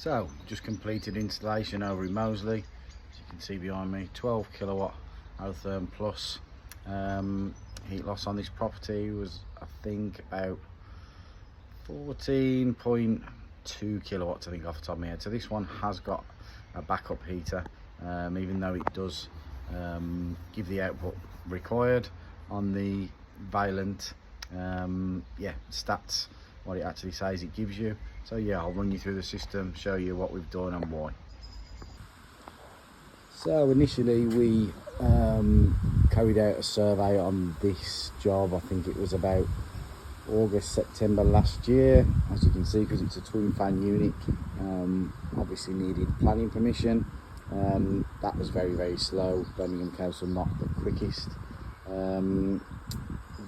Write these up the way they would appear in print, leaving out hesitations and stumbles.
So, just completed installation over in Moseley. As you can see behind me, 12 kilowatt Arotherm plus. Heat loss on this property was, I think, about 14.2 kilowatts, I think, off the top of my head. So this one has got a backup heater, even though it does give the output required on the Vaillant stats, what it actually says it gives you. So yeah, I'll run you through the system, show you what we've done and why. So initially we carried out a survey on this job. I think it was about August, September last year. As you can see, because it's a twin fan unit, obviously needed planning permission. That was very, very slow. Birmingham Council not the quickest,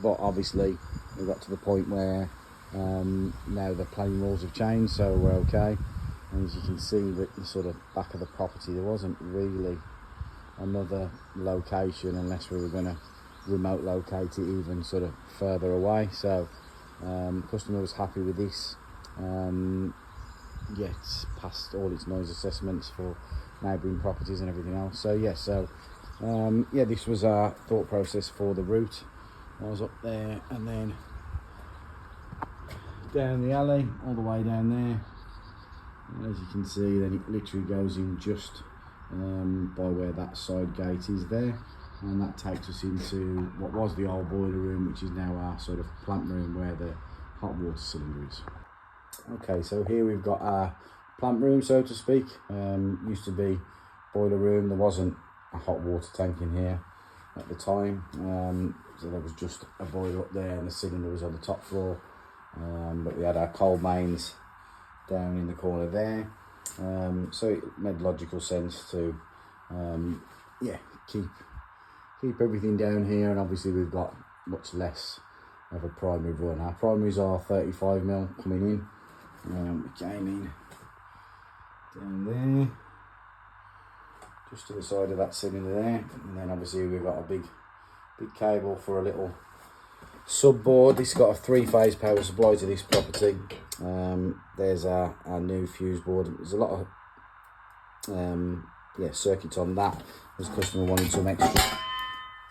but obviously we got to the point where now the planning rules have changed, so we're okay. And as you can see, with the sort of back of the property, there wasn't really another location unless we were going to remote locate it even sort of further away. So customer was happy with this. Yeah, it's passed all its noise assessments for neighbouring properties and everything else. So yeah, this was our thought process for the route. I was up there and then down the alley, all the way down there. And as you can see, then it literally goes in just by where that side gate is there, and that takes us into what was the old boiler room, which is now our sort of plant room where the hot water cylinder is. Okay, so here we've got our plant room, so to speak. Used to be boiler room. There wasn't a hot water tank in here at the time, so there was just a boiler up there and the cylinder was on the top floor. But we had our cold mains down in the corner there, so it made logical sense to keep everything down here. And obviously we've got much less of a primary run. Our primaries are 35mm coming in. We came in down there, just to the side of that cylinder there, and then obviously we've got a big cable for a little subboard. This has got a 3-phase power supply to this property. There's our new fuse board. There's a lot of circuits on that. This customer wanted some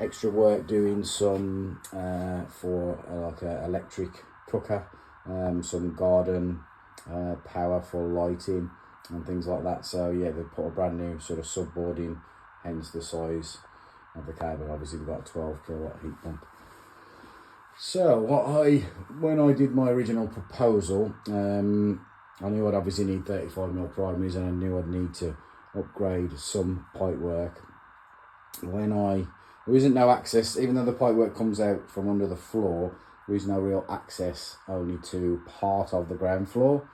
extra work doing, some for like an electric cooker, some garden power for lighting and things like that. So yeah, they put a brand new sort of subboard in, hence the size of the cable. Obviously we've got a 12 kilowatt heat pump. So when I did my original proposal, I knew I'd obviously need 35mm primaries, and I knew I'd need to upgrade some pipe work. There isn't no access, even though the pipe work comes out from under the floor, there is no real access only to part of the ground floor.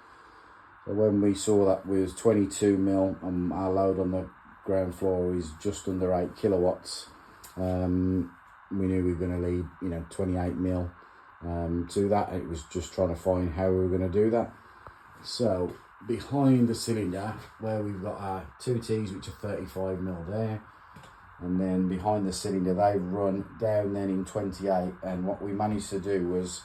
So when we saw that we was 22mm and our load on the ground floor is just under 8 kilowatts, we knew we were going to lead 28mm to that. It was just trying to find how we were going to do that. So behind the cylinder, where we've got our 2Ts, which are 35mm there, and then behind the cylinder they run down then in 28, and what we managed to do was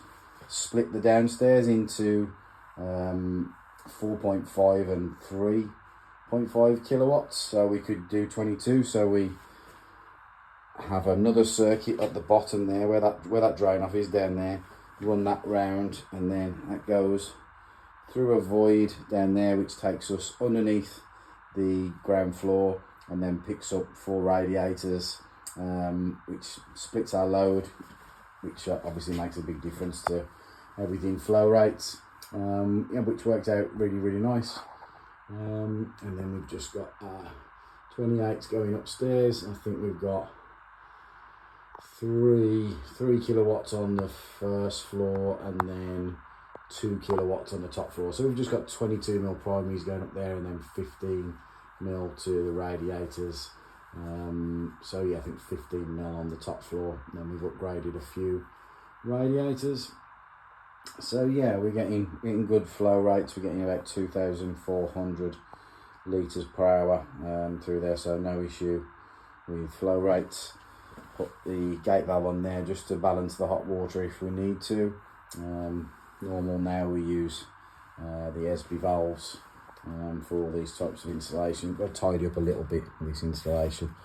split the downstairs into 4.5 and 3.5 kilowatts, so we could do 22. So we have another circuit at the bottom there where that drain off is down there, run that round, and then that goes through a void down there which takes us underneath the ground floor and then picks up 4 radiators, which splits our load, which obviously makes a big difference to everything flow rates, which works out really, really nice. And then we've just got our 28s going upstairs. I think we've got 3 kilowatts on the first floor and then 2 kilowatts on the top floor. So we've just got 22mm primaries going up there and then 15mm to the radiators. So yeah, I think 15mm on the top floor. And then we've upgraded a few radiators. So yeah, we're getting good flow rates. We're getting about 2,400 litres per hour through there, so no issue with flow rates. Put the gate valve on there just to balance the hot water if we need to. Normal now we use the ESB valves for all these types of installation. Got to tidy up a little bit with this installation.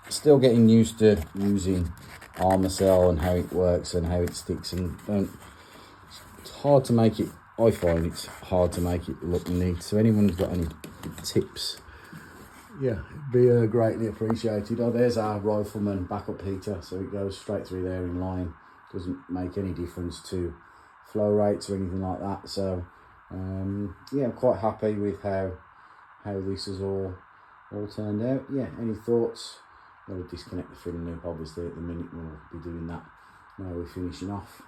Still getting used to using Armacell and how it works and how it sticks, and it's hard to make it, I find it's hard to make it look neat. So anyone who's got any tips, yeah, it'd be greatly appreciated. Oh, there's our rifleman backup heater, so it goes straight through there in line. Doesn't make any difference to flow rates or anything like that. So yeah, I'm quite happy with how this has all turned out. Yeah, any thoughts? I'm going to disconnect the filling loop obviously at the minute. We'll be doing that now we're finishing off.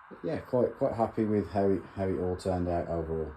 But yeah, quite happy with how it all turned out overall.